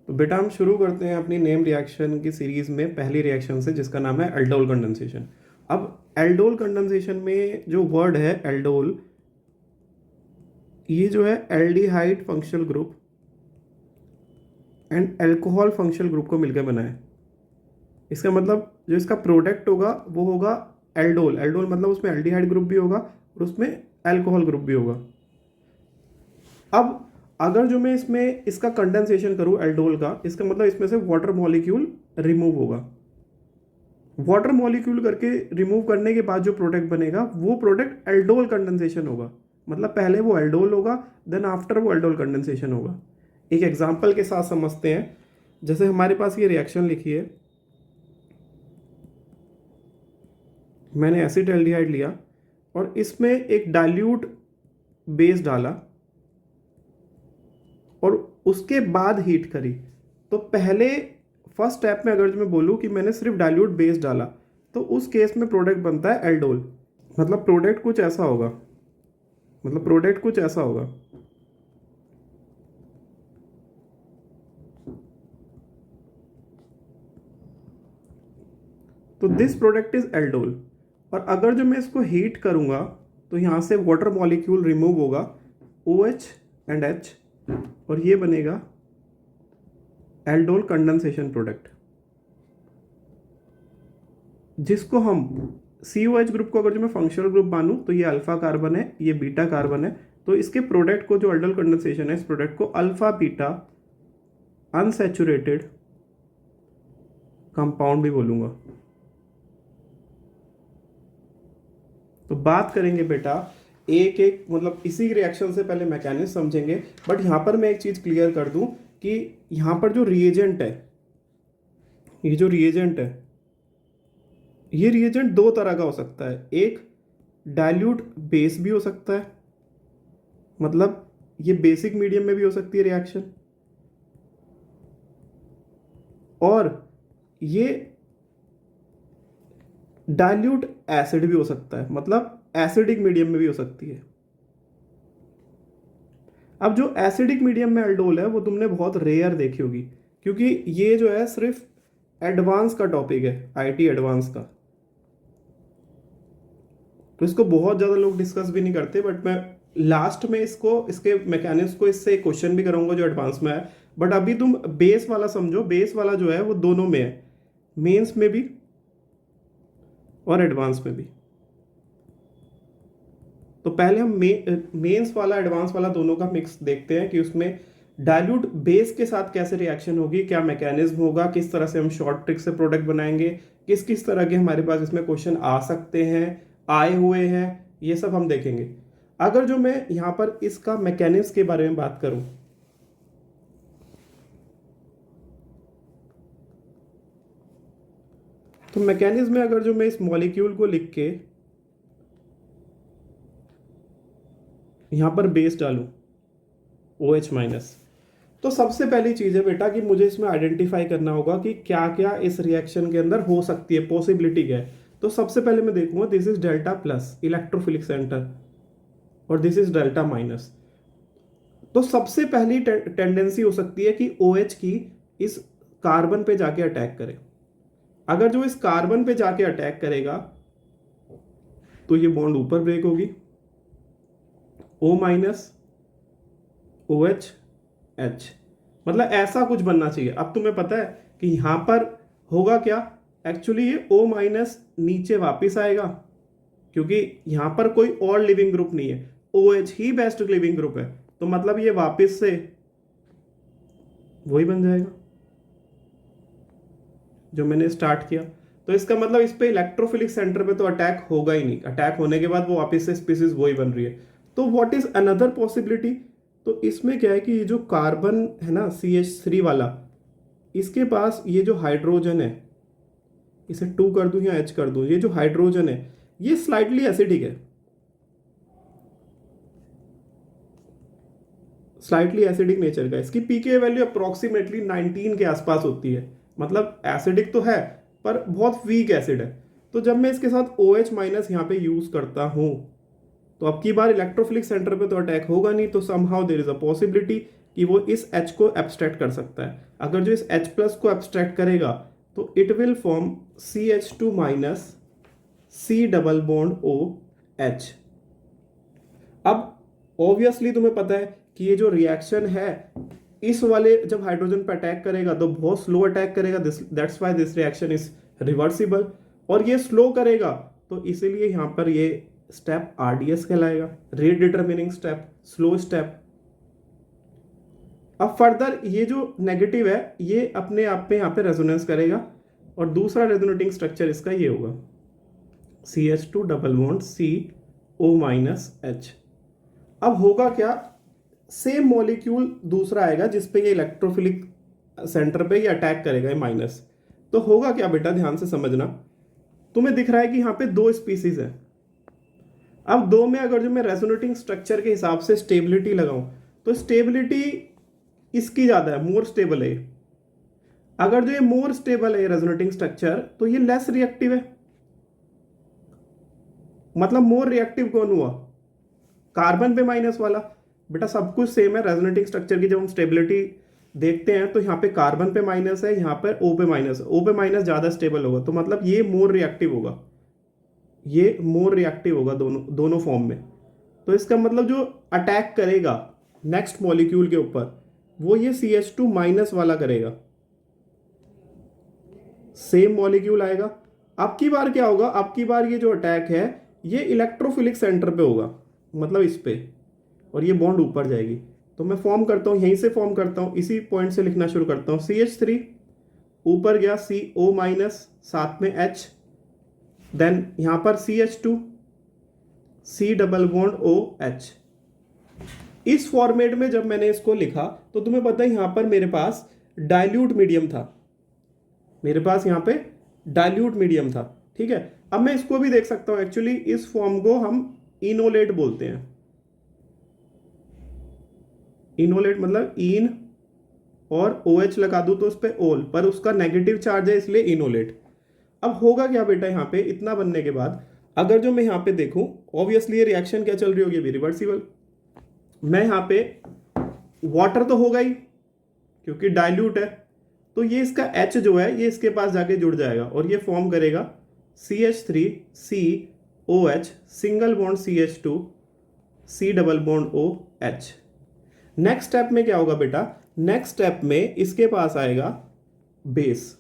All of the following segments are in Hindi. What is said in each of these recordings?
तो बेटा हम शुरू करते हैं अपनी नेम रिएक्शन की सीरीज में पहली रिएक्शन से, जिसका नाम है एल्डोल कंडेंसेशन। अब एल्डोल कंडेंसेशन में जो वर्ड है एल्डोल, ये जो है aldehyde functional group and alcohol functional group को मिलकर बना है। इसका मतलब जो इसका प्रोडक्ट होगा वो होगा एल्डोल। एल्डोल मतलब उसमें एल्डिहाइड ग्रुप भी होगा और उसमें अल्कोहल ग्रुप भी होगा। अब अगर जो मैं इसमें इसका कंडेंसेशन करूं एल्डोल का, इसका मतलब इसमें से वाटर मॉलिक्यूल रिमूव होगा। वाटर मॉलिक्यूल करके रिमूव करने के बाद जो प्रोडक्ट बनेगा वो प्रोडक्ट एल्डोल कंडेंसेशन होगा। मतलब पहले वो एल्डोल होगा, देन आफ्टर वो एल्डोल कंडेंसेशन होगा। एक एग्जांपल के साथ समझते हैं। जैसे हमारे पास ये रिएक्शन लिखी है, मैंने एसिटाल्डिहाइड लिया और इसमें एक डाइल्यूट बेस डाला और उसके बाद हीट करी। तो पहले फर्स्ट स्टेप में अगर मैं बोलूँ कि मैंने सिर्फ डाइल्यूट बेस डाला, तो उस केस में प्रोडक्ट बनता है एल्डोल। मतलब प्रोडक्ट कुछ ऐसा होगा, तो दिस प्रोडक्ट इज एल्डोल। और अगर जो मैं इसको हीट करूंगा तो यहां से वाटर मॉलिक्यूल रिमूव होगा, OH एंड H, और ये बनेगा एल्डोल कंडेंसेशन प्रोडक्ट, जिसको हम COH ग्रुप को अगर जो मैं फंक्शनल ग्रुप मानूं तो ये अल्फा कार्बन है, ये बीटा कार्बन है। तो इसके प्रोडक्ट को जो एल्डोल कंडेंसेशन है, इस प्रोडक्ट को अल्फा बीटा अनसैचुरेटेड कंपाउंड भी बोलूंगा। तो बात करेंगे बेटा एक एक, मतलब इसी रिएक्शन से पहले मैकेनिज्म समझेंगे। बट यहां पर मैं एक चीज क्लियर कर दूं कि यहां पर जो रिएजेंट है, ये रिएजेंट दो तरह का हो सकता है। एक डाइल्यूट बेस भी हो सकता है, मतलब ये बेसिक मीडियम में भी हो सकती है रिएक्शन, और ये डाइल्यूट एसिड भी हो सकता है, मतलब एसिडिक मीडियम में भी हो सकती है। अब जो एसिडिक मीडियम में एल्डोल है वो तुमने बहुत रेयर देखी होगी, क्योंकि ये जो है सिर्फ एडवांस का टॉपिक है, IT एडवांस का। तो इसको बहुत ज़्यादा लोग डिस्कस भी नहीं करते, बट मैं लास्ट में इसके मैकेनिज्म को इससे क्वेश्चन भी करूंगा जो एडवांस में है। बट अभी तुम बेस वाला समझो, बेस वाला जो है वो दोनों में है, मेंस में भी और एडवांस में भी। तो पहले हम मेंस वाला एडवांस वाला दोनों का मिक्स देखते हैं कि उसमें डाइल्यूट बेस के साथ कैसे रिएक्शन होगी, क्या मैकेनिज्म होगा, किस तरह से हम शॉर्ट ट्रिक से प्रोडक्ट बनाएंगे, किस किस तरह के हमारे पास इसमें क्वेश्चन आ सकते हैं, आए हुए हैं, ये सब हम देखेंगे। अगर जो मैं यहां पर इसका मैकेनिज्म के बारे में बात करूं, तो मैकेनिज्म में अगर जो मैं इस मॉलिक्यूल को लिख के यहां पर बेस डालूं OH-, तो सबसे पहली चीज है बेटा कि मुझे इसमें आइडेंटिफाई करना होगा कि क्या क्या इस रिएक्शन के अंदर हो सकती है, पॉसिबिलिटी क्या है। तो सबसे पहले मैं देखूंगा this is delta plus electrophilic centre और दिस इज डेल्टा माइनस। तो सबसे पहली टेंडेंसी हो सकती है कि OH की इस कार्बन पे जाके अटैक करे। अगर जो इस कार्बन पे जाके अटैक करेगा तो ये बॉन्ड ऊपर ब्रेक होगी, O-, OH H, मतलब ऐसा कुछ बनना चाहिए। अब तुम्हें पता है कि यहां पर होगा क्या, एक्चुअली ये O- नीचे वापस आएगा, क्योंकि यहां पर कोई और लिविंग ग्रुप नहीं है, OH ही बेस्ट लिविंग ग्रुप है। तो मतलब ये वापस से वही बन जाएगा जो मैंने स्टार्ट किया। तो इसका मतलब इस पे इलेक्ट्रोफिलिक सेंटर पे तो अटैक होगा ही नहीं, अटैक होने के बाद वो वापस से स्पीसीज वही बन रही है। तो व्हाट इज अनदर पॉसिबिलिटी, तो इसमें क्या है कि ये जो कार्बन है ना CH3 वाला, इसके पास ये जो हाइड्रोजन है, इसे 2 कर दूं या H कर दूं, ये जो हाइड्रोजन है ये स्लाइटली एसिडिक है, स्लाइटली एसिडिक नेचर का। इसकी pKa वैल्यू अप्रोक्सीमेटली 19 के आसपास होती है, मतलब एसिडिक तो है पर बहुत वीक एसिड है। तो जब मैं इसके साथ OH- यहाँ पे यूज करता हूं तो अब की बार इलेक्ट्रोफिलिक सेंटर पे तो अटैक होगा नहीं, तो somehow there is a possibility कि वो इस H को एब्स्ट्रैक्ट कर सकता है। अगर जो इस H प्लस को एब्स्ट्रैक्ट करेगा तो it will form CH2 minus C double bond OH। अब ऑब्वियसली तुम्हें पता है कि ये जो रिएक्शन है इस वाले जब हाइड्रोजन पर अटैक करेगा तो बहुत स्लो अटैक करेगा, that's why this reaction is reversible. और ये स्लो करेगा तो इसीलिए यहां पर ये स्टेप RDS कहलाएगा, rate determining step, slow step. अब फर्दर ये जो नेगेटिव है ये अपने आप में यहाँ पे रेजोनेंस करेगा और दूसरा रेजोनेटिंग स्ट्रक्चर इसका ये होगा CH2 double bond CO minus H। अब होगा क्या, सेम मॉलिक्यूल दूसरा आएगा जिसपे ये इलेक्ट्रोफिलिक सेंटर पे ये अटैक करेगा ये माइनस। तो होगा क्या बेटा, ध्यान से समझना, तुम्हें दिख रहा है कि यहाँ पे दो स्पीसीज है। अब दो में अगर जो मैं रेजोनेटिंग स्ट्रक्चर के हिसाब से स्टेबिलिटी लगाऊं तो स्टेबिलिटी इसकी ज्यादा है, मोर स्टेबल है। अगर जो ये मोर स्टेबल है रेजोनेटिंग स्ट्रक्चर तो ये लेस रिएक्टिव है। मतलब मोर रिएक्टिव कौन हुआ, कार्बन पे माइनस वाला। बेटा सब कुछ सेम है, रेजोनेटिंग स्ट्रक्चर की जब हम स्टेबिलिटी देखते हैं तो यहाँ पे कार्बन पे माइनस है, यहाँ पर O पे माइनस है, O पे माइनस ज्यादा स्टेबल होगा तो मतलब ये मोर रिएक्टिव होगा, ये मोर रिएक्टिव होगा दोनों फॉर्म में। तो इसका मतलब जो अटैक करेगा नेक्स्ट मॉलिक्यूल के ऊपर वो ये CH2 माइनस वाला करेगा। सेम मॉलिक्यूल आएगा, अब की बार क्या होगा, अब की बार ये जो अटैक है ये इलेक्ट्रोफिलिक सेंटर पे होगा, मतलब इस पे, और ये बॉन्ड ऊपर जाएगी। तो मैं फॉर्म करता हूं, यहीं से फॉर्म करता हूं, इसी पॉइंट से लिखना शुरू करता हूं। CH3 ऊपर गया CO माइनस, साथ में H, देन यहां पर CH2 C double bond OH। इस फॉर्मेट में जब मैंने इसको लिखा तो तुम्हें पता है यहां पर मेरे पास डाइल्यूट मीडियम था, मेरे पास यहां पे डाइल्यूट मीडियम था, ठीक है। अब मैं इसको भी देख सकता हूं, एक्चुअली इस फॉर्म को हम इनोलेट बोलते हैं। इनोलेट मतलब इन और OH लगा दूं तो उस पर ओल, पर उसका नेगेटिव चार्ज है इसलिए इनोलेट। अब होगा क्या बेटा, यहां पे इतना बनने के बाद अगर जो मैं यहां पे देखूं, ऑब्वियसली ये रिएक्शन क्या चल रही होगी अभी, रिवर्सिबल। मैं यहां पे वाटर तो होगा ही क्योंकि डाइल्यूट है, तो ये इसका H जो है ये इसके पास जाके जुड़ जाएगा और ये फॉर्म करेगा CH3COH single bond CH2 C double bond OH। Next step में क्या होगा बेटा, नेक्स्ट स्टेप में इसके पास आएगा बेस।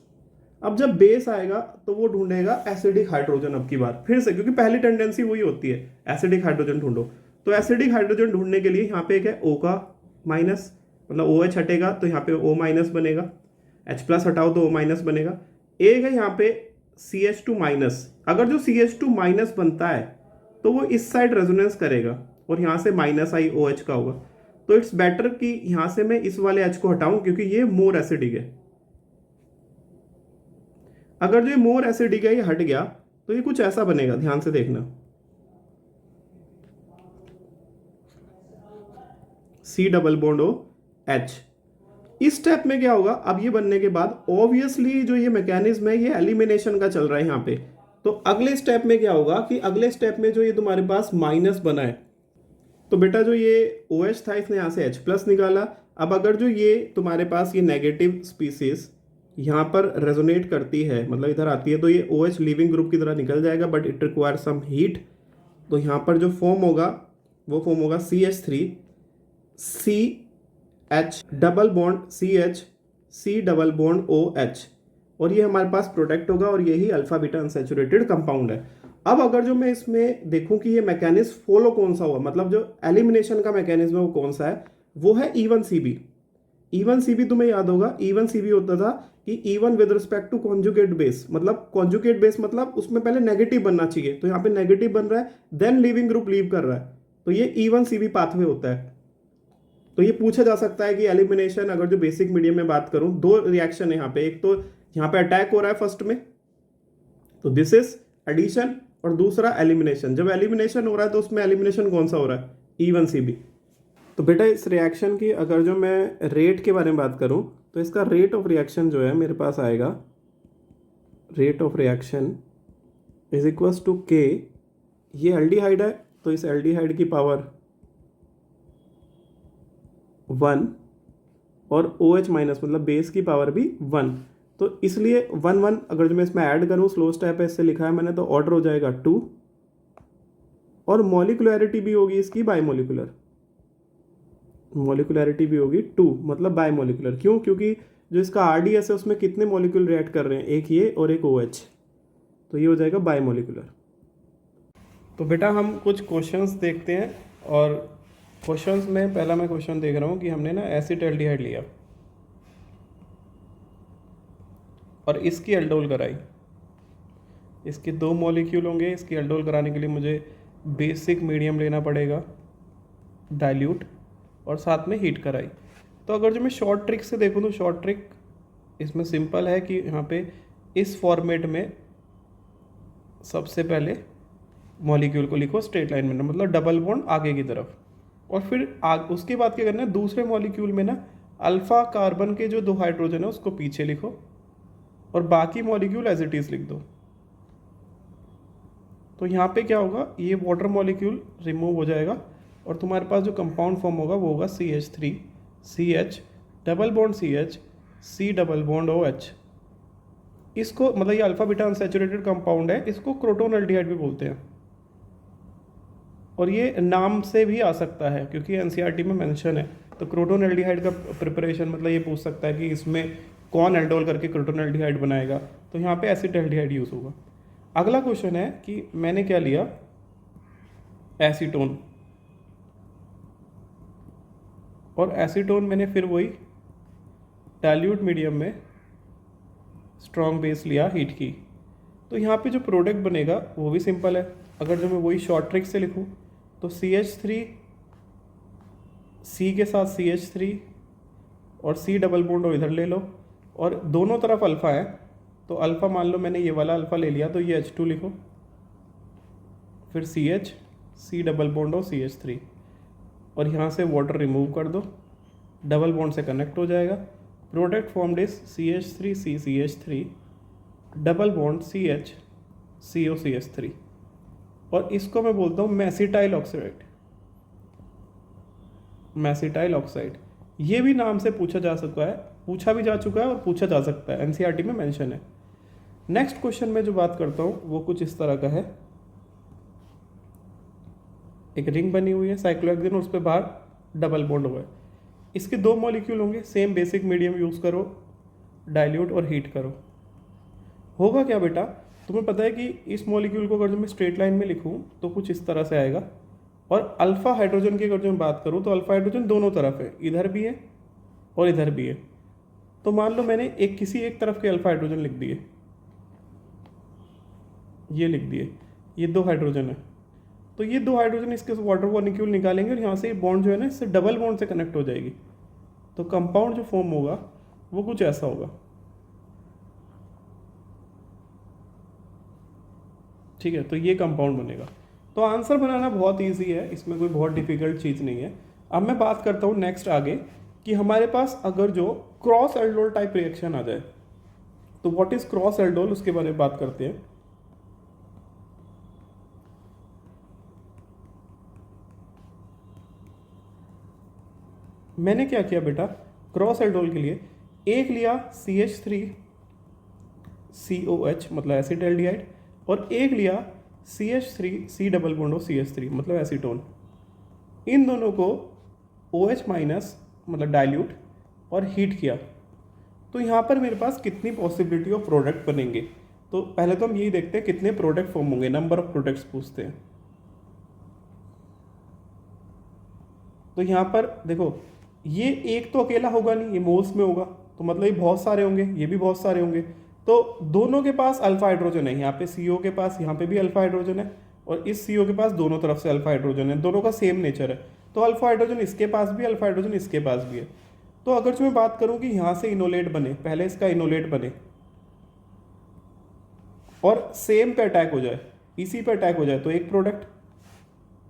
अब जब बेस आएगा तो वो ढूंढेगा एसिडिक हाइड्रोजन, अब की बार फिर से, क्योंकि पहली टेंडेंसी वही होती है एसिडिक हाइड्रोजन ढूंढो। तो एसिडिक हाइड्रोजन ढूंढने के लिए यहाँ पे एक है O का माइनस, मतलब OH हटेगा तो यहाँ पे O माइनस बनेगा, H प्लस हटाओ तो O माइनस बनेगा। एक है यहाँ पे CH2 माइनस, अगर जो CH2 माइनस बनता है तो वो इस साइड रेजोनेंस करेगा और यहाँ से माइनस आई OH का होगा। तो इट्स बेटर कि यहां से मैं इस वाले H को हटाऊं क्योंकि ये मोर एसिडिक है। अगर जो ये मोर एसिडिक है ये हट गया तो ये कुछ ऐसा बनेगा, ध्यान से देखना, C डबल बॉन्ड OH। इस स्टेप में क्या होगा, अब ये बनने के बाद ऑब्वियसली जो ये मैकेनिज्म है ये एलिमिनेशन का चल रहा है यहाँ पे। तो अगले स्टेप में क्या होगा कि अगले स्टेप में जो ये तुम्हारे पास माइनस बना है, तो बेटा जो ये OH था इसने यहाँ से H प्लस निकाला। अब अगर जो ये तुम्हारे पास ये नेगेटिव स्पीसीज यहाँ पर रेजोनेट करती है, मतलब इधर आती है, तो ये OH लिविंग ग्रुप की तरह निकल जाएगा, but it require some heat. तो यहाँ पर जो फॉर्म होगा वो फॉर्म होगा CH3 CH double bond CH C double bond OH, और ये हमारे पास प्रोडक्ट होगा और यही अल्फा बीटा अनसैचुरेटेड कंपाउंड है। अब अगर जो मैं इसमें देखूं कि ये मैकेनिज्म फॉलो कौन सा हुआ, मतलब जो एलिमिनेशन का मैकेनिज्म है वो कौन सा है, वो है E1CB। E1CB तुम्हें याद होगा, E1CB होता था कि E1 with respect to conjugate base, मतलब कॉन्जुगेट बेस मतलब उसमें पहले नेगेटिव बनना चाहिए, तो यहाँ पे नेगेटिव बन रहा है, देन लिविंग ग्रुप लीव कर रहा है, तो ये E1CB पाथवे होता है। तो ये पूछा जा सकता है कि एलिमिनेशन, अगर जो बेसिक मीडियम में बात करूं, दो रिएक्शन है यहाँ पे, एक तो यहाँ पे अटैक हो रहा है फर्स्ट में, तो दिस इज एडिशन, और दूसरा एलिमिनेशन। जब एलिमिनेशन हो रहा है तो उसमें एलिमिनेशन कौन सा हो रहा है, E1CB। तो बेटा इस रिएक्शन की अगर जो मैं रेट के बारे में बात करूं तो इसका रेट ऑफ रिएक्शन जो है मेरे पास आएगा, rate of reaction is equals to K, ये एल्डिहाइड है तो इस एल्डिहाइड की पावर 1 और OH माइनस मतलब बेस की पावर भी 1। तो इसलिए 1 1 अगर जो मैं इसमें ऐड करूँ, स्लो स्टेप है इससे लिखा है मैंने, तो ऑर्डर हो जाएगा 2 और मॉलिकुलैरिटी भी होगी इसकी बायमोलिकुलर, मॉलिकुलैरिटी भी होगी 2 मतलब बायमोलिकुलर। क्यों? क्योंकि जो इसका RDS है उसमें कितने मॉलिक्यूल रिएक्ट कर रहे हैं, एक ये और एक OH, तो ये हो जाएगा बायमोलिकुलर। तो बेटा हम कुछ क्वेश्चंस देखते हैं, और क्वेश्चंस में पहला मैं क्वेश्चन देख रहा हूँ कि हमने ना एसिटाल्डिहाइड लिया और इसकी एल्डोल कराई। इसके 2 मॉलिक्यूल होंगे, इसकी एल्डोल कराने के लिए मुझे बेसिक मीडियम लेना पड़ेगा, डाइल्यूट, और साथ में हीट कराई। तो अगर जो मैं शॉर्ट ट्रिक से देखूँ तो शॉर्ट ट्रिक इसमें सिंपल है कि यहाँ पे इस फॉर्मेट में सबसे पहले मॉलिक्यूल को लिखो स्ट्रेट लाइन में, मतलब डबल बॉन्ड आगे की तरफ, और फिर उसके बाद क्या करना है, दूसरे मॉलिक्यूल में ना अल्फा कार्बन के जो 2 हाइड्रोजन है उसको पीछे लिखो और बाकी मॉलिक्यूल एज इट इज लिख दो। तो यहाँ पे क्या होगा, ये वाटर मॉलिक्यूल रिमूव हो जाएगा और तुम्हारे पास जो कंपाउंड फॉर्म होगा वो होगा CH3 CH double bond CH C double bond OH। इसको मतलब ये अल्फा बीटा अनसैचुरेटेड कंपाउंड है, इसको क्रोटोनल्डिहाइड भी बोलते हैं, और ये नाम से भी आ सकता है क्योंकि NCERT में मेंशन है। तो क्रोटोनल्डिहाइड का प्रिपरेशन मतलब ये पूछ सकता है कि इसमें कौन एल्डोल करके क्रोटोनल्डिहाइड बनाएगा, तो यहाँ पे एसिटाल्डिहाइड यूज़ होगा। अगला क्वेश्चन है कि मैंने क्या लिया, एसीटोन, और एसीटोन मैंने फिर वही डाइल्यूट मीडियम में स्ट्रॉन्ग बेस लिया हीट की। तो यहाँ पे जो प्रोडक्ट बनेगा वो भी सिंपल है। अगर जो मैं वही शॉर्ट ट्रिक से लिखूँ तो CH3 C के साथ CH3 और C डबल बॉन्ड इधर ले लो, और दोनों तरफ अल्फ़ा है, तो अल्फ़ा मान लो मैंने ये वाला अल्फ़ा ले लिया, तो ये H2 लिखो, फिर CH C डबल बॉन्ड और CH3, और यहाँ से वाटर रिमूव कर दो, डबल बॉन्ड से कनेक्ट हो जाएगा। Product formed is CH3 CCH3 double bond CH COCH3, और इसको मैं बोलता हूँ मेसिटाइल ऑक्साइड, मेसिटाइल ऑक्साइड। ये भी नाम से पूछा जा सकता है, पूछा भी जा चुका है और पूछा जा सकता है, NCERT में मेंशन है। नेक्स्ट क्वेश्चन में जो बात करता हूँ वो कुछ इस तरह का है, एक रिंग बनी हुई है साइक्लोहेक्सेन, उस पर बाहर डबल बॉन्ड हुआ है, इसके 2 मॉलिक्यूल होंगे, सेम बेसिक मीडियम यूज़ करो, डाइल्यूट और हीट करो। होगा क्या बेटा, तुम्हें पता है कि इस मॉलिक्यूल को अगर मैं स्ट्रेट लाइन में लिखूँ तो कुछ इस तरह से आएगा, और अल्फा हाइड्रोजन की अगर जो मैं बात करूँ तो अल्फा हाइड्रोजन दोनों तरफ है, इधर भी है और इधर भी है। तो मान लो मैंने किसी एक तरफ के अल्फा हाइड्रोजन लिख दिए, ये लिख दिए, ये 2 हाइड्रोजन है, तो ये 2 हाइड्रोजन इसके वाटर मॉलिक्यूल निकालेंगे और यहाँ से बॉन्ड जो है ना इससे डबल बॉन्ड से कनेक्ट हो जाएगी, तो कंपाउंड जो फॉर्म होगा वो कुछ ऐसा होगा। ठीक है, तो ये कंपाउंड बनेगा। तो आंसर बनाना बहुत इजी है, इसमें कोई बहुत डिफिकल्ट चीज़ नहीं है। अब मैं बात करता हूँ नेक्स्ट आगे कि हमारे पास अगर जो क्रॉस एल्डोल टाइप रिएक्शन आ जाए, तो व्हाट इज क्रॉस एल्डोल, उसके बारे में बात करते हैं। मैंने क्या किया बेटा, क्रॉस एल्डोल के लिए एक लिया CH3COH मतलब एसिटाल्डिहाइड, और एक लिया CH3C डबल बॉन्ड CH3 मतलब एसीटोन। इन दोनों को OH माइनस मतलब डाइल्यूट और हीट किया, तो यहाँ पर मेरे पास कितनी पॉसिबिलिटी ऑफ प्रोडक्ट बनेंगे। तो पहले तो हम यही देखते हैं कितने प्रोडक्ट फॉर्म होंगे, नंबर ऑफ प्रोडक्ट्स पूछते हैं। तो यहाँ पर देखो, ये एक तो अकेला होगा नहीं, ये मोल्स में होगा, तो मतलब ये बहुत सारे होंगे, ये भी बहुत सारे होंगे, तो दोनों के पास अल्फा हाइड्रोजन है, यहाँ पे CO के पास यहाँ पे भी अल्फा हाइड्रोजन है, और इस CO के पास दोनों तरफ से अल्फा हाइड्रोजन है, दोनों का सेम नेचर है, तो अल्फा हाइड्रोजन इसके पास भी, अल्फा हाइड्रोजन इसके पास भी है। तो अगर जो मैं बात करूँ कि यहाँ से इनोलेट बने, पहले इसका इनोलेट बने और सेम पे अटैक हो जाए, इसी पे अटैक हो जाए, तो एक प्रोडक्ट।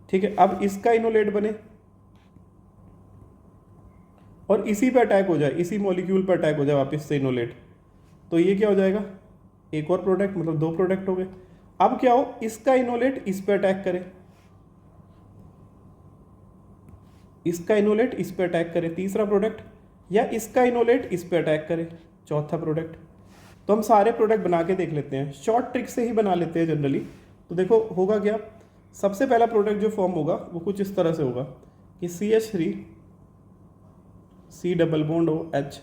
ठीक है, अब इसका इनोलेट बने और इसी पे अटैक हो जाए, इसी मॉलिक्यूल पे अटैक हो जाए वापस से इनोलेट, तो ये क्या हो जाएगा, एक और प्रोडक्ट, मतलब 2 प्रोडक्ट हो गए। अब क्या हो, इसका इनोलेट इस पे अटैक करे, इसका इनोलेट इस पे अटैक करे, तीसरा प्रोडक्ट। या इसका इनोलेट इस पे अटैक करे, चौथा प्रोडक्ट। तो हम सारे प्रोडक्ट बना के देख लेते हैं, शॉर्ट ट्रिक से ही बना लेते हैं जनरली। तो देखो होगा क्या, सबसे पहला प्रोडक्ट जो फॉर्म होगा वो कुछ इस तरह से होगा कि CH3 C double bond OH,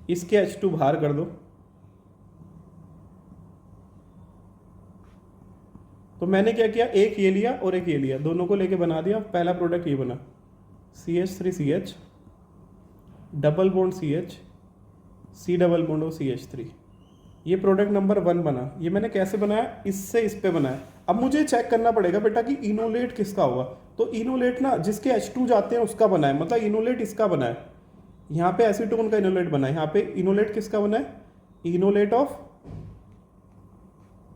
इसके H2 बाहर कर दो। तो मैंने क्या किया, एक ये लिया और एक ये लिया, दोनों को लेके बना दिया। पहला प्रोडक्ट ये बना CH3CH double bond CH C double bond CH3। ये प्रोडक्ट नंबर 1 बना। ये मैंने कैसे बनाया, इससे इस पे बनाया। अब मुझे चेक करना पड़ेगा बेटा कि इनोलेट किसका होगा। तो इनोलेट ना जिसके H2 जाते हैं उसका बना है, मतलब इनोलेट इसका बना है। यहाँ पे एसीटोन का इनोलेट बना है, यहाँ पे इनोलेट किसका बना है, इनोलेट ऑफ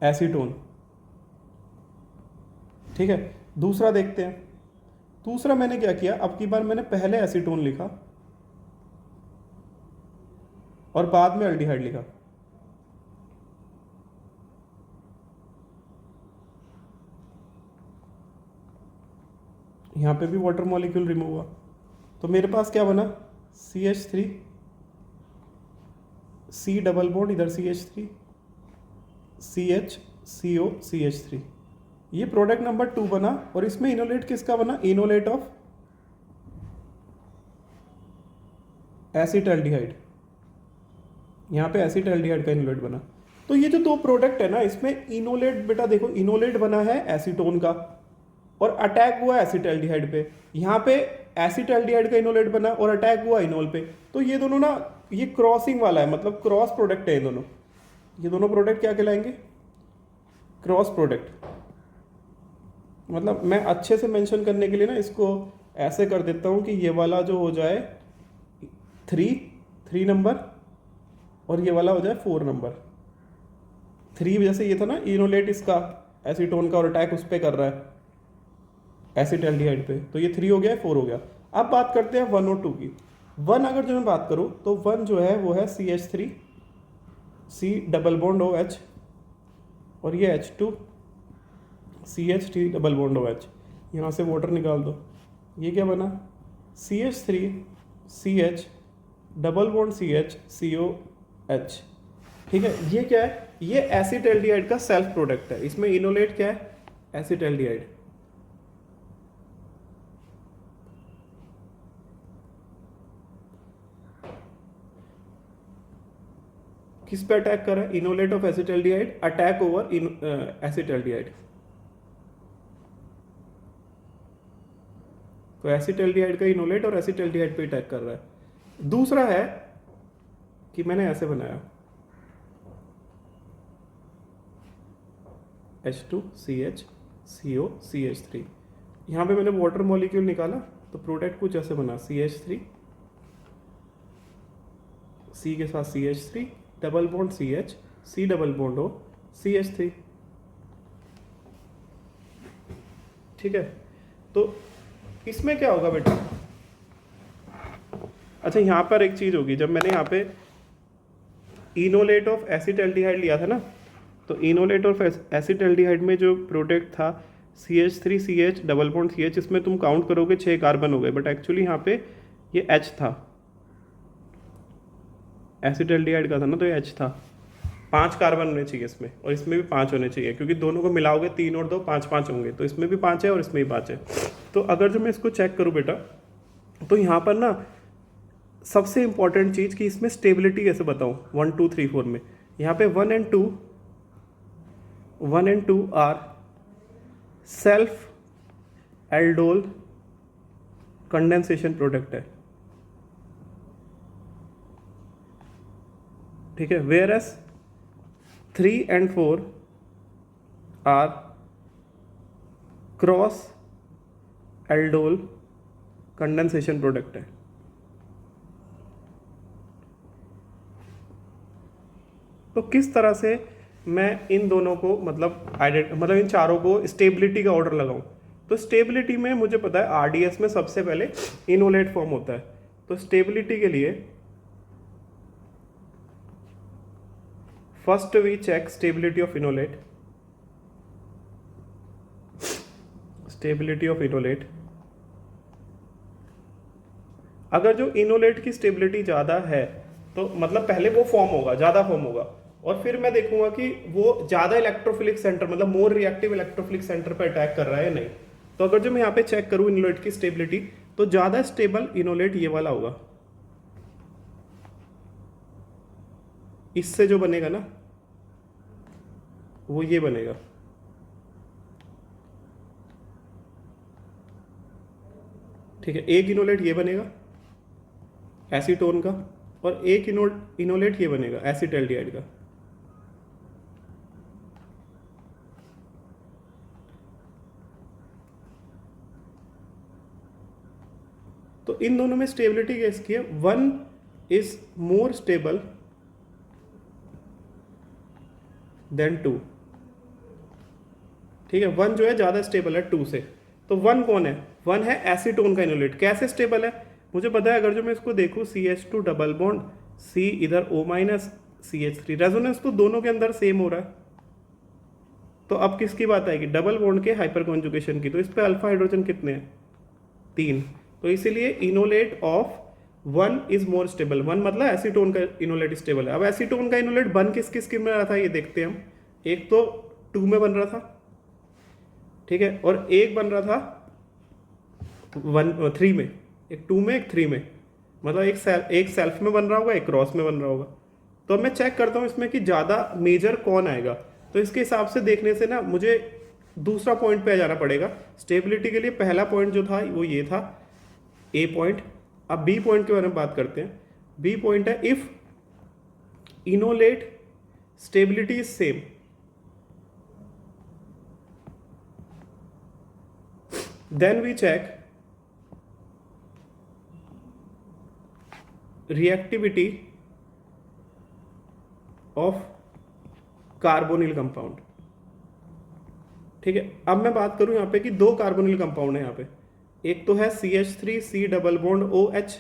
एसीटोन। ठीक है, दूसरा देखते हैं। दूसरा मैंने क्या किया, अब की बार मैंने पहले एसीटोन लिखा और बाद में एल्डिहाइड लिखा। यहाँ पे भी वाटर मॉलिक्यूल रिमूव हुआ, तो मेरे पास क्या बना, CH3 C डबल बॉन्ड, इधर CH3 CH CO CH3। ये प्रोडक्ट नंबर 2 बना। और इसमें इनोलेट किसका बना, इनोलेट ऑफ एसिटल्डिहाइड। यहाँ पे एसिटल्डिहाइड का इनोलेट बना। तो ये जो दो प्रोडक्ट है ना, इसमें इनोलेट बेटा देखो, इनोलेट बना है एसीटोन का और अटैक हुआ एसिटल्डिहाइड पे। यहाँ पे एसिटल्डिहाइड का इनोलेट बना और अटैक हुआ इनोल पे। तो ये दोनों ना, ये क्रॉसिंग वाला है, मतलब क्रॉस प्रोडक्ट है ये दोनों। ये दोनों प्रोडक्ट क्या कहलाएंगे, क्रॉस प्रोडक्ट। मतलब मैं अच्छे से मेंशन करने के लिए ना इसको ऐसे कर देता हूँ कि ये वाला जो हो जाए 3 नंबर और ये वाला हो जाए 4 नंबर। 3 जैसे ये था ना, इनोलेट इसका एसीटोन का और अटैक उस पर कर रहा है एसिटल्डिहाइड पे, तो ये 3 हो गया, 4 हो गया। अब बात करते हैं 1 और 2 की। 1 अगर जो मैं बात करूँ तो 1 जो है वो है CH3 C double bond OH और ये H2 CH3 double bond OH। यहाँ से वाटर निकाल दो, ये क्या बना, CH3 CH double bond CH COH। ठीक है, ये क्या है, ये एसिटल्डिहाइड का सेल्फ प्रोडक्ट है। इसमें इनोलेट क्या है, एसिटल्डिहाइड। किस पे अटैक कर रहा है, enolate of acetaldehyde, attack over acetaldehyde. तो एसिटल्डिहाइड का इनोलेट और एसिटल्डिहाइड पे अटैक कर रहा है। दूसरा है कि मैंने ऐसे बनाया H2CH CO CH3। यहाँ पे मैंने वाटर मॉलिक्यूल निकाला, तो प्रोडक्ट कुछ ऐसे बना CH3 C के साथ CH3 double bond CH C double bond O CH3। ठीक है, तो इसमें क्या होगा बेटा, अच्छा यहाँ पर एक चीज़ होगी, जब मैंने यहाँ पे इनोलेट ऑफ एसिटल्डिहाइड लिया था ना, तो इनोलेट ऑफ एसिटल्डिहाइड में जो प्रोडक्ट था CH3 CH double bond CH, इसमें तुम काउंट करोगे 6 कार्बन हो गए, बट एक्चुअली यहाँ पे ये H था, एसिटल्डिहाइड का था ना, तो ये H था। 5 कार्बन होने चाहिए इसमें, और इसमें भी 5 होने चाहिए, क्योंकि दोनों को मिलाओगे 3 और 2 5 होंगे, तो इसमें भी 5 है और इसमें भी 5 है। तो अगर जो मैं इसको चेक करूँ बेटा, तो यहाँ पर ना सबसे इंपॉर्टेंट चीज़ कि इसमें स्टेबिलिटी कैसे बताऊँ 1 2 3 4 में। यहाँ पे 1 and 2 are self aldol condensation product है। ठीक है, whereas 3 and 4 are cross aldol condensation product है। तो किस तरह से मैं इन दोनों को मतलब इन चारों को स्टेबिलिटी का ऑर्डर लगाऊं, तो स्टेबिलिटी में मुझे पता है RDS में सबसे पहले इनोलेट फॉर्म होता है। तो स्टेबिलिटी के लिए first we check stability of enolate, अगर जो इनोलेट की स्टेबिलिटी ज़्यादा है तो मतलब पहले वो फॉर्म होगा, ज़्यादा फॉर्म होगा, और फिर मैं देखूंगा कि वो ज़्यादा इलेक्ट्रोफिलिक सेंटर मतलब मोर रिएक्टिव इलेक्ट्रोफिलिक सेंटर पर अटैक कर रहा है या नहीं। तो अगर जो मैं यहाँ पे चेक करूँ इनोलेट की स्टेबिलिटी, तो ज़्यादा स्टेबल इनोलेट ये वाला होगा, इससे जो बनेगा ना वो ये बनेगा। ठीक है, एक इनोलेट ये बनेगा एसीटोन का, और एक इनोलेट ये बनेगा एसिटाल्डिहाइड का। तो इन दोनों में स्टेबिलिटी कैसी है, one is more stable than two. ठीक है, वन जो है ज़्यादा स्टेबल है टू से। तो वन कौन है, वन है एसीटोन का इनोलेट। कैसे स्टेबल है मुझे पता है, अगर जो मैं इसको देखूँ CH2 डबल बॉन्ड C इधर O माइनस CH3, रेजोनेंस तो दोनों के अंदर सेम हो रहा है। तो अब किसकी बात आएगी, डबल बॉन्ड के हाइपर कॉन्जुगेशन की। तो इस पे अल्फा हाइड्रोजन कितने हैं, 3। तो इसीलिए enolate of one is more stable. One मतलब एसीटोन का इनोलेट स्टेबल है। अब एसीटोन का इनोलेट बन किस किस में रहा था ये देखते हैं हम। एक तो 2 में बन रहा था, ठीक है, और एक बन रहा था 3 में, एक 2 में एक 3 में, मतलब एक सेल्फ में बन रहा होगा, एक क्रॉस में बन रहा होगा। तो अब मैं चेक करता हूँ इसमें कि ज़्यादा मेजर कौन आएगा। तो इसके हिसाब से देखने से ना मुझे दूसरा पॉइंट पे आ जाना पड़ेगा। स्टेबिलिटी के लिए पहला पॉइंट जो था वो ये था, ए पॉइंट। अब बी पॉइंट के बारे में बात करते हैं। बी पॉइंट है if enolate stability is same, then we check reactivity of carbonyl compound. ठीक है, अब मैं बात करूं यहाँ पे कि 2 कार्बोनिल कंपाउंड है यहाँ पे। एक तो है CH3C डबल बॉन्ड OH,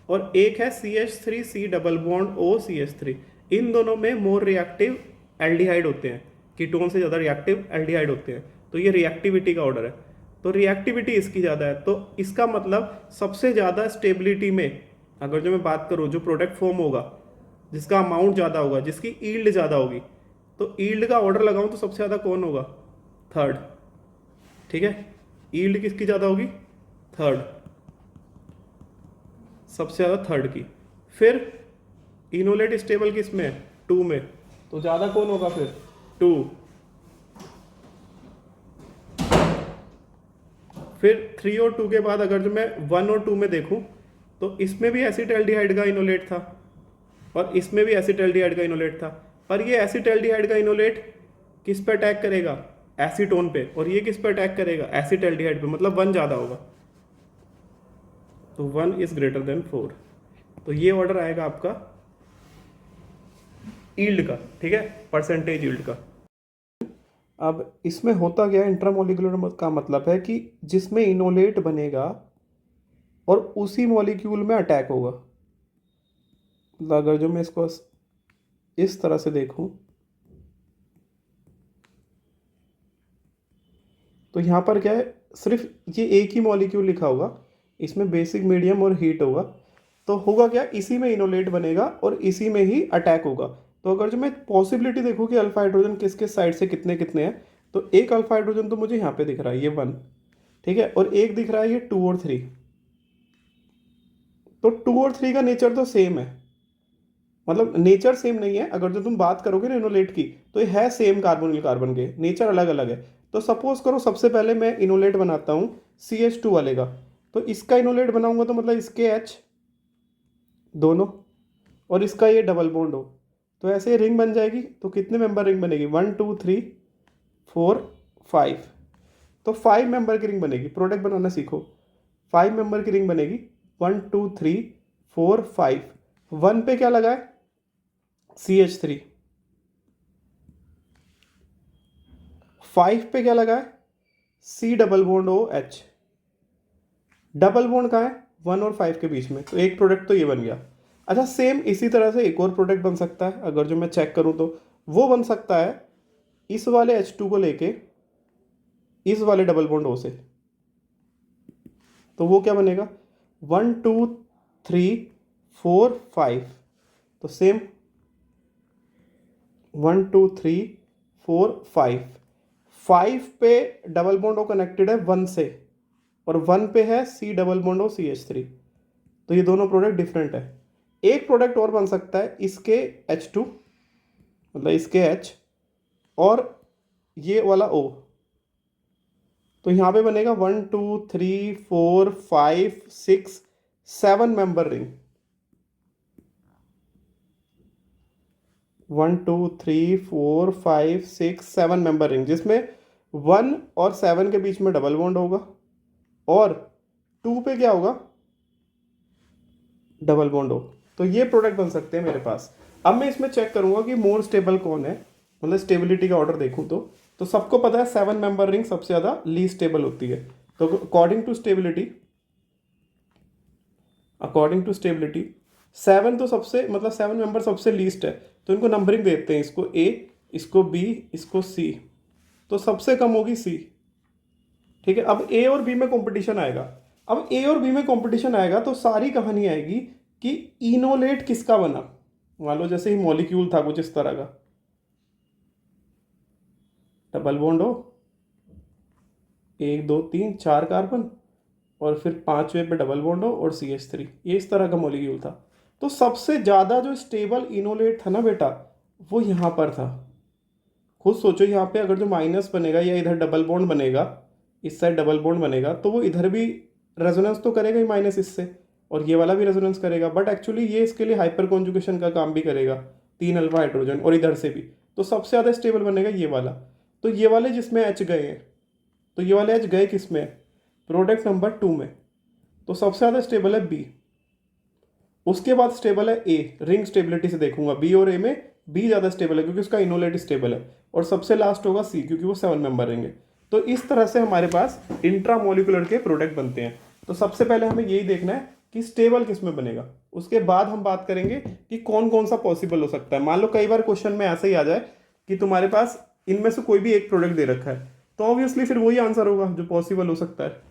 और एक है CH3C डबल बॉन्ड OCH3। इन दोनों में मोर रिएक्टिव एल्डिहाइड होते हैं, कीटोन से ज़्यादा रिएक्टिव एल्डिहाइड होते हैं। तो ये रिएक्टिविटी का ऑर्डर है। तो रिएक्टिविटी इसकी ज़्यादा है, तो इसका मतलब सबसे ज़्यादा स्टेबिलिटी में अगर जो मैं बात करूँ, जो प्रोडक्ट फॉर्म होगा, जिसका अमाउंट ज़्यादा होगा, जिसकी ईल्ड ज़्यादा होगी, तो ईल्ड का ऑर्डर लगाऊं तो सबसे ज़्यादा कौन होगा, थर्ड। ठीक है, ईल्ड किसकी ज़्यादा होगी, थर्ड, सबसे ज़्यादा थर्ड की। फिर इनोलेट स्टेबल किस में, 2 में, तो ज़्यादा कौन होगा फिर, 2। फिर 3 और 2 के बाद अगर जो मैं 1 और 2 में देखूं, तो इसमें भी एसिटाल्डिहाइड का इनोलेट था और इसमें भी एसिटाल्डिहाइड का इनोलेट था। पर ये एसिटाल्डिहाइड का इनोलेट किस पे अटैक करेगा, एसीटोन पे, और ये किस पे अटैक करेगा, एसिटाल्डिहाइड पे, मतलब 1 ज़्यादा होगा। तो 1 इज ग्रेटर देन 4। तो ये ऑर्डर आएगा आपका ईल्ड का। ठीक है, परसेंटेज ईल्ड का। अब इसमें होता क्या है, इंट्रामोलिकुलर का मतलब है कि जिसमें इनोलेट बनेगा और उसी मॉलिक्यूल में अटैक होगा। मतलब अगर जो मैं इसको इस तरह से देखूं, तो यहाँ पर क्या है, सिर्फ ये एक ही मॉलिक्यूल लिखा होगा, इसमें बेसिक, मीडियम और हीट होगा। तो होगा क्या, इसी में इनोलेट बनेगा और इसी में ही अटैक होगा। तो अगर जो मैं पॉसिबिलिटी देखूँ कि अल्फा हाइड्रोजन किस किस साइड से कितने कितने हैं, तो एक अल्फा हाइड्रोजन तो मुझे यहाँ पे दिख रहा है, ये 1, ठीक है, और एक दिख रहा है ये 2 और 3। तो 2 और 3 का नेचर तो सेम है, मतलब नेचर सेम नहीं है। अगर जो तुम बात करोगे ना इनोलेट की, तो ये है सेम कार्बोनिल कार्बन के, नेचर अलग अलग है। तो सपोज करो सबसे पहले मैं इनोलेट बनाता हूँ CH2 वाले का, तो इसका इनोलेट बनाऊंगा तो मतलब इसके H दोनों और इसका ये डबल बॉन्ड हो, तो ऐसे ही रिंग बन जाएगी। तो कितने मेंबर रिंग बनेगी, 1 2 3 4 5। तो 5 मेंबर की रिंग बनेगी, प्रोडक्ट बनाना सीखो। 5 मेंबर की रिंग बनेगी, 1 2 3 4 5। 1 पे क्या लगा है, CH3। 5 पे क्या लगा है, C double bond OH। Double bond कहाँ है, 1 और 5 के बीच में। तो एक प्रोडक्ट तो ये बन गया। अच्छा, सेम इसी तरह से एक और प्रोडक्ट बन सकता है। अगर जो मैं चेक करूं तो वो बन सकता है इस वाले H2 को लेके इस वाले डबल बॉन्ड O से। तो वो क्या बनेगा, 1 2 3 4 5, तो सेम 1 2 3 4 5, 5 पे डबल बॉन्ड ओ कनेक्टेड है 1 से, और 1 पे है C double bond O CH3, तो ये दोनों प्रोडक्ट डिफरेंट है। एक प्रोडक्ट और बन सकता है इसके H2, मतलब इसके H और ये वाला O, तो यहाँ पे बनेगा 1 2 3 4 5 6 7 मेंबर रिंग, 1 2 3 4 5 6 7 मेंबर रिंग, जिसमें 1 और 7 के बीच में डबल बॉन्ड होगा और 2 पे क्या होगा, डबल बॉन्ड हो। तो ये प्रोडक्ट बन सकते हैं मेरे पास। अब मैं इसमें चेक करूंगा कि मोर स्टेबल कौन है, मतलब स्टेबिलिटी का ऑर्डर देखूं तो सबको पता है 7 मेंबर रिंग सबसे ज़्यादा लीस्ट स्टेबल होती है। तो अकॉर्डिंग टू स्टेबिलिटी 7 तो सबसे, मतलब 7 मेंबर सबसे लीस्ट है, तो इनको नंबरिंग देते हैं, इसको A, इसको B, इसको C, तो सबसे कम होगी C। ठीक है, अब A और B में कंपटीशन आएगा। अब A और B में कंपटीशन आएगा तो सारी कहानी आएगी कि इनोलेट किसका बना। मान लो जैसे ही मॉलिक्यूल था कुछ इस तरह का, डबल बॉन्ड हो, 1 2 3 4 कार्बन, और फिर 5वें पे डबल बॉन्ड हो और CH3, ये इस तरह का मॉलिक्यूल था। तो सबसे ज़्यादा जो स्टेबल इनोलेट था ना बेटा, वो यहाँ पर था। खुद सोचो, यहाँ पे अगर जो माइनस बनेगा या इधर डबल बॉन्ड बनेगा, इस साइड डबल बॉन्ड बनेगा, तो वो इधर भी रेजोनेंस तो करेगा ही माइनस इससे, और ये वाला भी रेजोनेंस करेगा, बट एक्चुअली ये इसके लिए हाइपर कॉन्जुगेशन का काम भी करेगा, 3 अल्फा हाइड्रोजन, और इधर से भी। तो सबसे ज़्यादा स्टेबल बनेगा ये वाला। तो ये वाले जिसमें एच गए हैं, तो ये वाले एच गए किस में, प्रोडक्ट नंबर 2 में, तो सबसे ज़्यादा स्टेबल है बी। उसके बाद स्टेबल है ए, रिंग स्टेबिलिटी से देखूंगा बी और ए में बी ज़्यादा स्टेबल है क्योंकि उसका इनोलेट स्टेबल है, और सबसे लास्ट होगा सी क्योंकि वो 7 मेंबर रहेंगे। तो इस तरह से हमारे पास इंट्रामोलिकुलर के प्रोडक्ट बनते हैं। तो सबसे पहले हमें यही देखना है कि स्टेबल किस में बनेगा, उसके बाद हम बात करेंगे कि कौन कौन सा पॉसिबल हो सकता है। मान लो कई बार क्वेश्चन में ऐसे ही आ जाए कि तुम्हारे पास इनमें से कोई भी एक प्रोडक्ट दे रखा है, तो ऑब्वियसली फिर वही आंसर होगा जो पॉसिबल हो सकता है।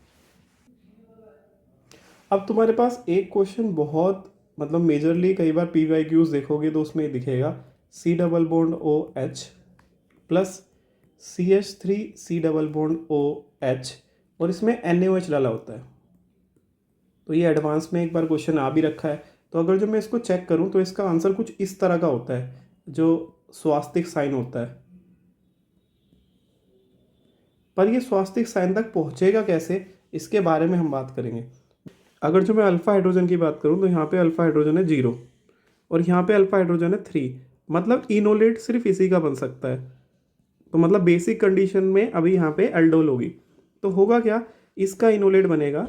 अब तुम्हारे पास एक क्वेश्चन बहुत, मतलब मेजरली कई बार PYQs देखोगे तो उसमें दिखेगा C double bond OH plus CH3 C double bond OH, और इसमें NaOH डाला होता है। तो ये एडवांस में एक बार क्वेश्चन आ भी रखा है। तो अगर जो मैं इसको चेक करूं तो इसका आंसर कुछ इस तरह का होता है, जो स्वास्तिक साइन होता है। पर ये स्वास्तिक साइन तक पहुंचेगा कैसे, इसके बारे में हम बात करेंगे। अगर जो मैं अल्फा हाइड्रोजन की बात करूं तो यहाँ पे अल्फा हाइड्रोजन है 0 और यहाँ पे अल्फा हाइड्रोजन है 3, मतलब इनोलेट सिर्फ इसी का बन सकता है। तो मतलब बेसिक कंडीशन में अभी यहाँ पे एल्डोल होगी, तो होगा क्या, इसका इनोलेट बनेगा,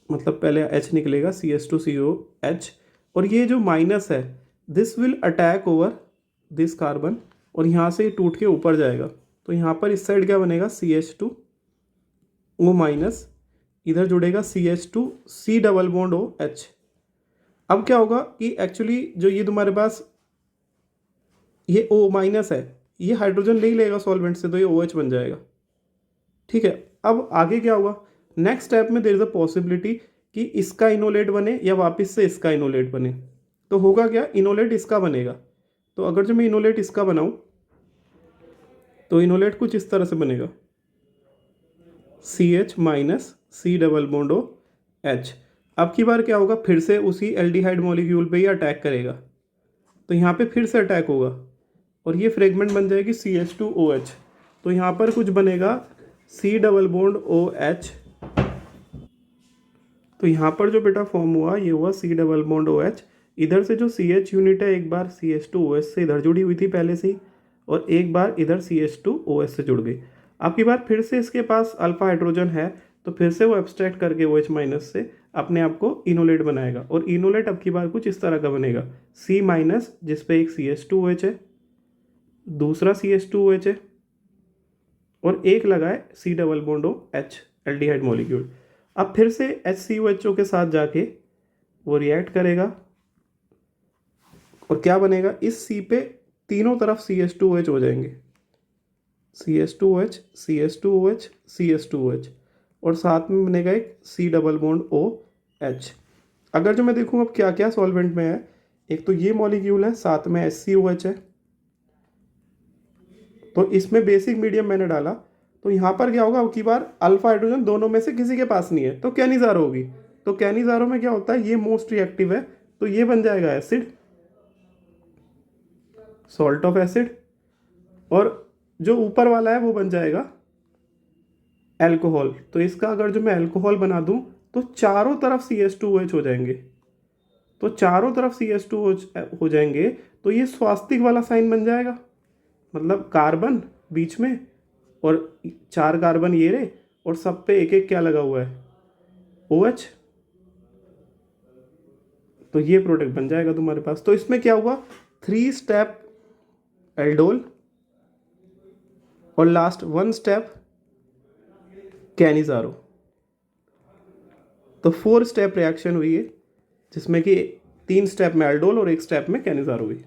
मतलब पहले H निकलेगा CH2COH, और ये जो माइनस है this will attack over this carbon, और यहाँ से टूट के ऊपर जाएगा। तो यहाँ पर इस साइड क्या बनेगा, CH2O माइनस, इधर जुड़ेगा CH2C डबल बॉन्ड OH। अब क्या होगा कि एक्चुअली जो ये तुम्हारे पास ये O माइनस है, ये हाइड्रोजन नहीं लेगा सॉल्वेंट से, तो ये OH बन जाएगा। ठीक है, अब आगे क्या होगा, नेक्स्ट स्टेप में देयर इज अ पॉसिबिलिटी कि इसका इनोलेट बने या वापस से इसका इनोलेट बने। तो होगा क्या, इनोलेट इसका बनेगा। तो अगर जो मैं इनोलेट इसका बनाऊं तो इनोलेट कुछ इस तरह से बनेगा, CH minus C double bond OH। अब की बार क्या होगा, फिर से उसी एल्डिहाइड मॉलिक्यूल पे ही अटैक करेगा, तो यहाँ पे फिर से अटैक होगा और ये फ्रेगमेंट बन जाएगी CH2OH। तो यहाँ पर कुछ बनेगा C डबल बॉन्ड OH। तो यहाँ पर जो बेटा फॉर्म हुआ ये हुआ C डबल बॉन्ड OH। इधर से जो CH यूनिट है एक बार CH2OH से इधर जुड़ी हुई थी पहले से ही, और एक बार इधर CH2OH से जुड़ गई। अब की बार फिर से इसके पास अल्फा हाइड्रोजन है, तो फिर से वो एब्स्ट्रैक्ट करके OH माइनस से अपने आप को इनोलेट बनाएगा, और इनोलेट अब की बार कुछ इस तरह का बनेगा, C माइनस जिसपे एक CH2OH है, दूसरा CH2OH है, और एक लगा है C double bond OH aldehyde molecule. अब फिर से HCOHO के साथ जाके वो रिएक्ट करेगा, और क्या बनेगा, इस C पे तीनों तरफ CH2OH हो जाएंगे, CH2OH CH2OH CH2OH, और साथ में बनेगा एक C डबल बॉन्ड OH। अगर जो मैं देखूँ अब क्या क्या सॉल्वेंट में है, एक तो ये मॉलिक्यूल है, साथ में HCOH है, तो इसमें बेसिक मीडियम मैंने डाला, तो यहाँ पर क्या होगा, अब की बार अल्फा हाइड्रोजन दोनों में से किसी के पास नहीं है, तो कैनिजारो होगी। तो कैनिजारो में क्या होता है, ये मोस्ट रिएक्टिव है, तो ये बन जाएगा एसिड, सॉल्ट ऑफ एसिड, और जो ऊपर वाला है वो बन जाएगा एल्कोहल। तो इसका अगर जो मैं एल्कोहल बना दूं तो चारों तरफ CH2OH हो जाएंगे, तो चारों तरफ CH2OH हो जाएंगे, तो ये स्वास्तिक वाला साइन बन जाएगा, मतलब कार्बन बीच में और 4 कार्बन ये रहे, और सब पे एक एक क्या लगा हुआ है, OH। तो ये प्रोडक्ट बन जाएगा तुम्हारे पास। तो इसमें क्या हुआ, 3 स्टेप एल्डोल और लास्ट 1 स्टेप कैनिजारो, तो 4 स्टेप रिएक्शन हुई है, जिसमें कि 3 स्टेप में एल्डोल और 1 स्टेप में कैनिजारो हुई।